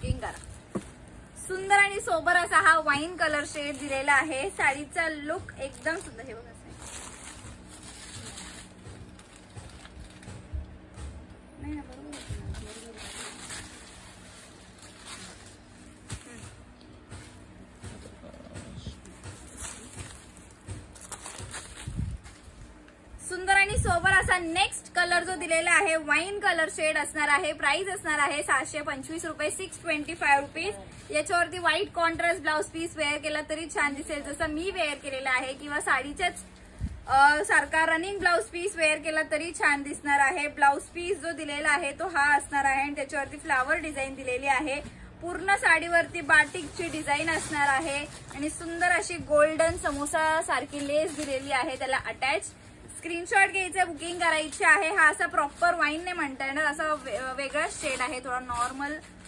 Booking करा। सुंदर आणि सोबर असा हा वाईन कलर शेड दिलेला आहे। साडीचा लुक एकदम सुंदर, हे बघा नाही ना, बरोबर सुंदर आणि सोबर असा नेक्स्ट कलर जो दिलेला आहे वाईन कलर शेड असणार आहे। प्राइस असणार आहे 725 रुपये, 625 रुपीज। याच्यावरती white contrast blouse piece wear केला तरी छान दिसेल, जसं मी वेअर केलेला आहे, किंवा साडीच्याच सारखा रनिंग ब्लाउज पीस वेअर केला तरी छान दिसणार आहे। ब्लाउज पीस जो दिलेला आहे तो हा असणार आहे आणि त्याच्यावरती फ्लावर डिझाईन दिलेली आहे। पूर्ण साडीवरती बाटिकची डिझाईन असणार आहे आणि सुंदर अशी गोल्डन समोसा सारखी लेस दिलेली आहे त्याला अटॅच। स्क्रीनशॉट घ्यायचे, बुकिंग करायची आहे। हा असा प्रॉपर वाईन नाही म्हणता येणार, असा वेगळा शेड आहे, थोडा नॉर्मल